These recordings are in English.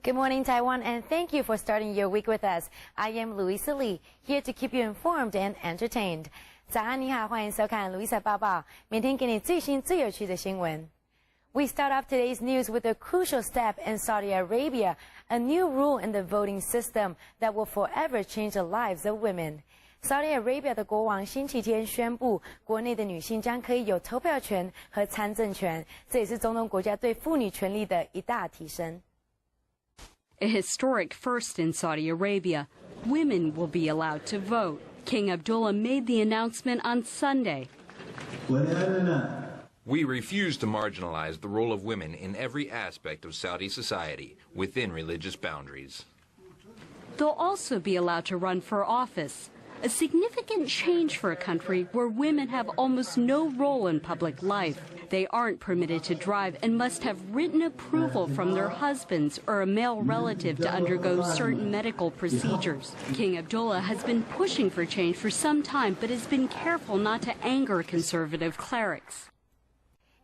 Good morning, Taiwan, and thank you for starting your week with us. I am Louisa Lee, here to keep you informed and entertained. 早安，你好，欢迎收看 Louisa 报报，每天给你最新最有趣的新闻。We start off today's news with a crucial step in Saudi Arabia, a new rule in the voting system that will forever change the lives of women. Saudi Arabia 的国王星期天宣布，国内的女性将可以有投票权和参政权，这也是中东国家对妇女权利的一大提升。A historic first in Saudi Arabia. Women will be allowed to vote. King Abdullah made the announcement on Sunday. We refuse to marginalize the role of women in every aspect of Saudi society within religious boundaries. They'll also be allowed to run for office, a significant change for a country where women have almost no role in public life. They aren't permitted to drive and must have written approval from their husbands or a male relative to undergo certain medical procedures. King Abdullah has been pushing for change for some time, but has been careful not to anger conservative clerics.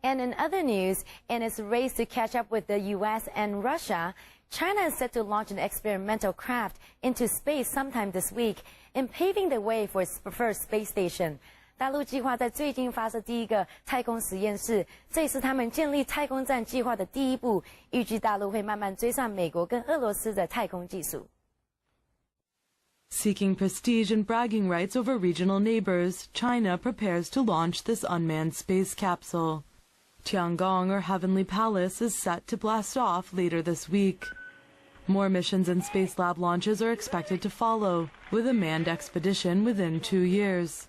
And in other news, in its race to catch up with the U.S. and Russia, China is set to launch an experimental craft into space sometime this week, in paving the way for its first space station. 大陆计划在最近发射第一个太空实验室，这也是他们建立太空站计划的第一步。预计大陆会慢慢追上美国跟俄罗斯的太空技术。Seeking prestige and bragging rights over regional neighbors, China prepares to launch this unmanned space capsule. Tiangong, or Heavenly Palace, is set to blast off later this week. More missions and Space Lab launches are expected to follow, with a manned expedition within 2 years.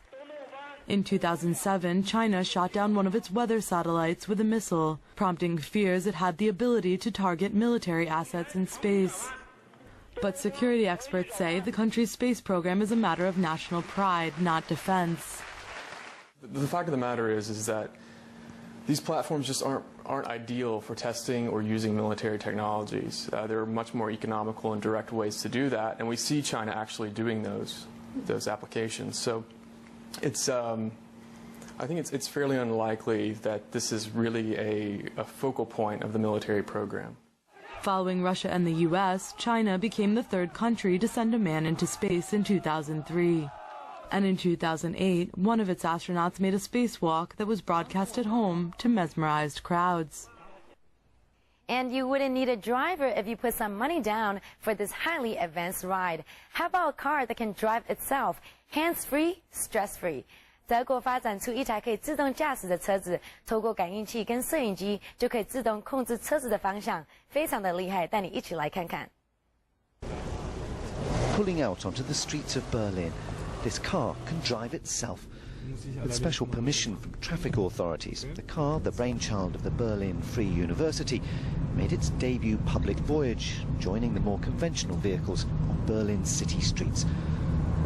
In 2007, China shot down one of its weather satellites with a missile, prompting fears it had the ability to target military assets in space. But security experts say the country's space program is a matter of national pride, not defense. The fact of the matter is that these platforms just aren't ideal for testing or using military technologies. There are much more economical and direct ways to do that, and we see China actually doing those applications. So it's I think it's fairly unlikely that this is really a focal point of the military program. Following Russia and the U.S., China became the third country to send a man into space in 2003. And in 2008, one of its astronauts made a spacewalk that was broadcast at home to mesmerized crowds. And you wouldn't need a driver if you put some money down for this highly advanced ride. How about a car that can drive itself, hands-free, stress-free? 德国发展出一台可以自动驾驶的车子，透过感应器跟摄影机就可以自动控制车子的方向，非常的厉害，带你一起来看看。Pulling out onto the streets of Berlin, this car can drive itself. With special permission from traffic authorities, the car, the brainchild of the Berlin Free University, made its debut public voyage, joining the more conventional vehicles on Berlin's city streets.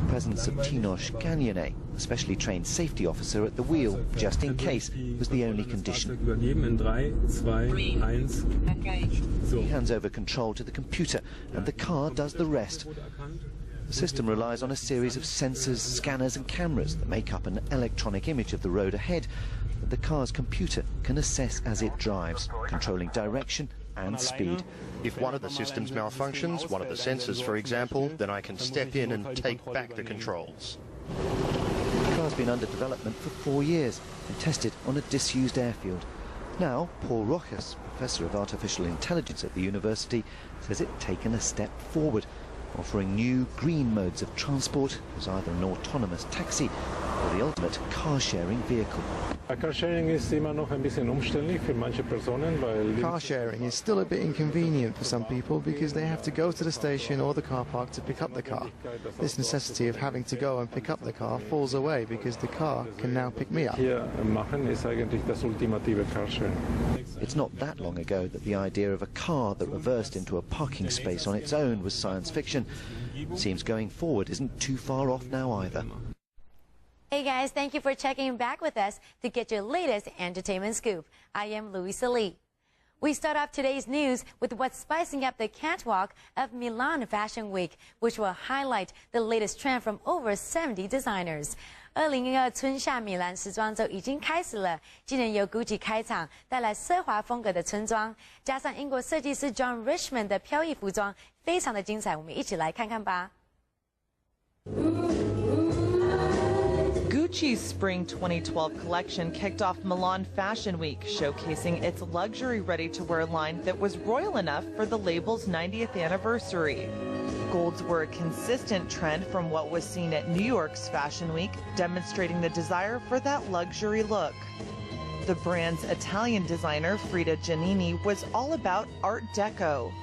The presence of Tinosh Ganyane, a specially trained safety officer at the wheel, just in case, was the only condition. He hands over control to the computer, and the car does the rest. The system relies on a series of sensors, scanners and cameras that make up an electronic image of the road ahead that the car's computer can assess as it drives, controlling direction and speed. If one of the systems malfunctions, one of the sensors for example, then I can step in and take back the controls. The car's been under development for 4 years and tested on a disused airfield. Now, Paul Rojas, Professor of Artificial Intelligence at the university, says it's taken a step forward, offering new green modes of transport as either an autonomous taxi or the ultimate car-sharing vehicle. Car sharing is still a bit inconvenient for some people because they have to go to the station or the car park to pick up the car. This necessity of having to go and pick up the car falls away because the car can now pick me up. It's not that long ago that the idea of a car that reversed into a parking space on its own was science fiction. Seems going forward isn't too far off now either. Hey guys, thank you for checking back with us to get your latest entertainment scoop. I am Louisa Lee. We start off today's news with what's spicing up the catwalk of Milan Fashion Week, which will highlight the latest trend from over 70 designers. 2012春夏米兰时装周已经开始了，今年由 Gucci 开场，带来奢华风格的春装，加上英国设计师 John Richmond 的飘逸服装，非常的精彩，我们一起来看看吧。Gucci's Spring 2012 collection kicked off Milan Fashion Week, showcasing its luxury ready-to-wear line that was royal enough for the label's 90th anniversary. Golds were a consistent trend from what was seen at New York's Fashion Week, demonstrating the desire for that luxury look. The brand's Italian designer, Frida Giannini, was all about Art Deco.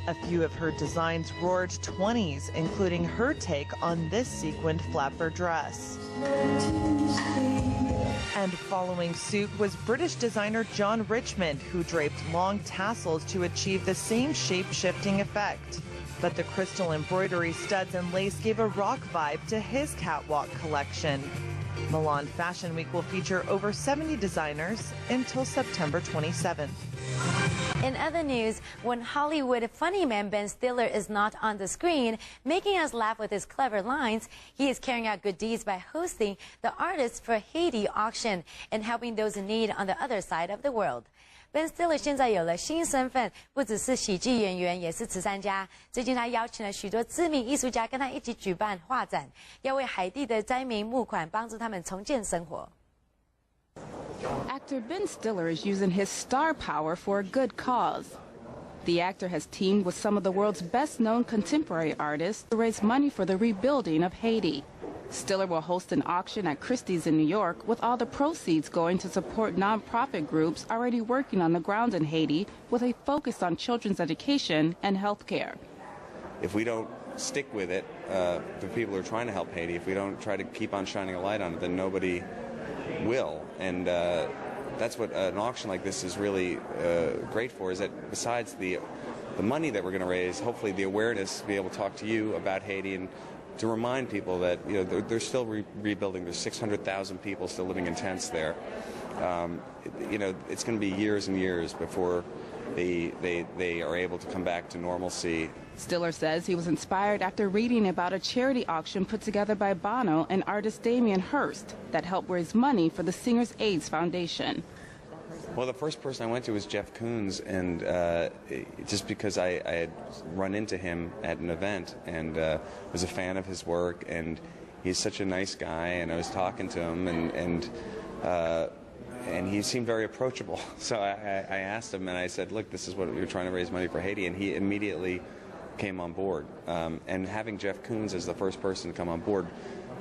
A few of her designs roared 20s, including her take on this sequined flapper dress. And following suit was British designer John Richmond, who draped long tassels to achieve the same shape-shifting effect. But the crystal embroidery, studs, and lace gave a rock vibe to his catwalk collection. Milan Fashion Week will feature over 70 designers until September 27th. In other news, when Hollywood funny man Ben Stiller is not on the screen, making us laugh with his clever lines, he is carrying out good deeds by hosting the Artists for Haiti auction and helping those in need on the other side of the world. Ben Stiller 现在有了新身份，不只是喜剧演员，也是慈善家。最近他邀请了许多知名艺术家跟他一起举办画展，要为海地的灾民募款，帮助他们重建生活。Actor Ben Stiller is using his star power for a good cause. The actor has teamed with some of the world's best-known contemporary artists to raise money for the rebuilding of Haiti. Stiller will host an auction at Christie's in New York, with all the proceeds going to support nonprofit groups already working on the ground in Haiti with a focus on children's education and health care. If we don't stick with it, the people who are trying to help Haiti, if we don't try to keep on shining a light on it, then nobody will. And that's what an auction like this is really great for, is that besides the money that we're going to raise, hopefully the awareness to be able to talk to you about Haiti and to remind people that they're still rebuilding. There's 600,000 people still living in tents there. It's going to be years and years before they are able to come back to normalcy. Stiller says he was inspired after reading about a charity auction put together by Bono and artist Damien Hirst that helped raise money for the Singers AIDS Foundation. Well, the first person I went to was Jeff Koons, and just because I had run into him at an event and was a fan of his work, and he's such a nice guy, and I was talking to him, and he seemed very approachable. So I asked him, and I said, look, this is what we're trying to raise money for Haiti, and he immediately came on board. And having Jeff Koons as the first person to come on board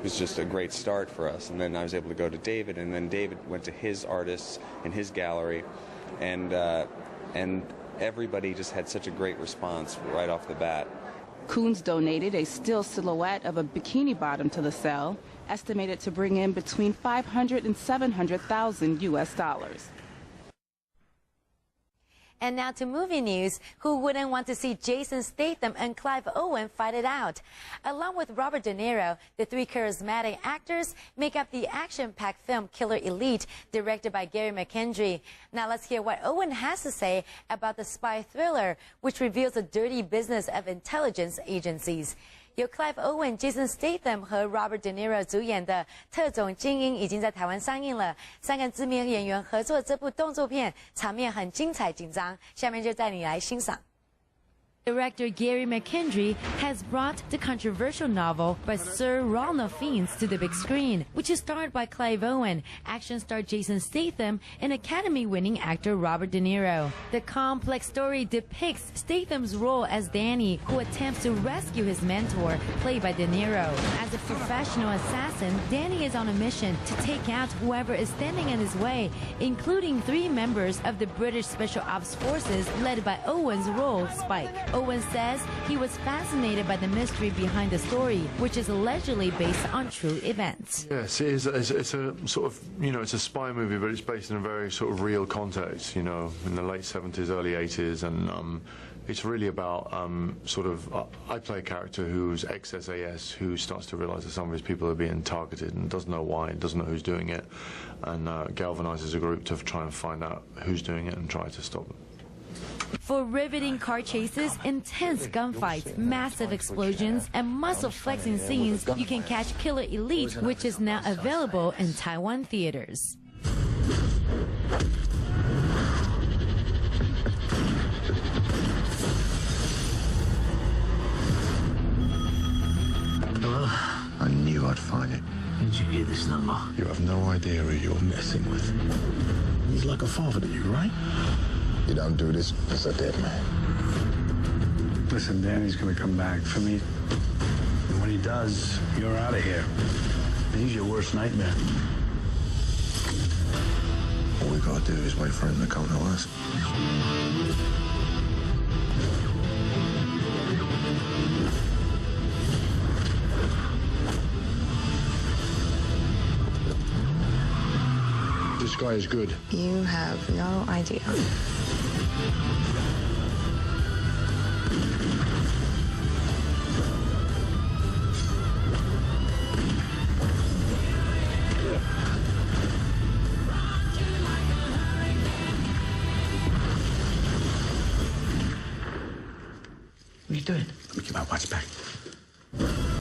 was just a great start for us. And then I was able to go to David, and then David went to his artists in his gallery, and everybody just had such a great response right off the bat. Koons donated a still silhouette of a bikini bottom to the sale, estimated to bring in between $500,000 and $700,000 US. And now to movie news. Who wouldn't want to see Jason Statham and Clive Owen fight it out? Along with Robert De Niro, the three charismatic actors make up the action-packed film Killer Elite, directed by Gary McKendry. Now let's hear what Owen has to say about the spy thriller, which reveals the dirty business of intelligence agencies. 由 Clive Owen、Jason Statham 和 Robert De Niro 主演的《特种精英》已经在台湾上映了。三个知名演员合作这部动作片，场面很精彩紧张。下面就带你来欣赏。 Director Gary McKendry has brought the controversial novel by Sir Ronald Fiennes to the big screen, which is starred by Clive Owen, action star Jason Statham, and Academy-winning actor Robert De Niro. The complex story depicts Statham's role as Danny, who attempts to rescue his mentor, played by De Niro. As a professional assassin, Danny is on a mission to take out whoever is standing in his way, including 3 members of the British Special Ops Forces led by Owen's role, Spike. Owen says he was fascinated by the mystery behind the story, which is allegedly based on true events. Yes, it is. It's a sort of, it's a spy movie, but it's based in a very sort of real context, in the late 70s, early 80s, and it's really about I play a character who's ex-SAS who starts to realise that some of his people are being targeted and doesn't know why, doesn't know who's doing it, and galvanises a group to try and find out who's doing it and try to stop them. For riveting car chases, intense gunfights, massive explosions, and muscle-flexing scenes, you can catch Killer Elite, which is now available in Taiwan theaters. Hello? I knew I'd find it. How did you get this number? You have no idea who you're messing with. He's like a father to you, right? You don't do this, it's a dead man. Listen, Danny's gonna come back for me. And when he does, you're out of here. He's your worst nightmare. All we gotta do is wait for him to come to us. This guy is good. You have no idea. What are you doing? Let me get my watch back.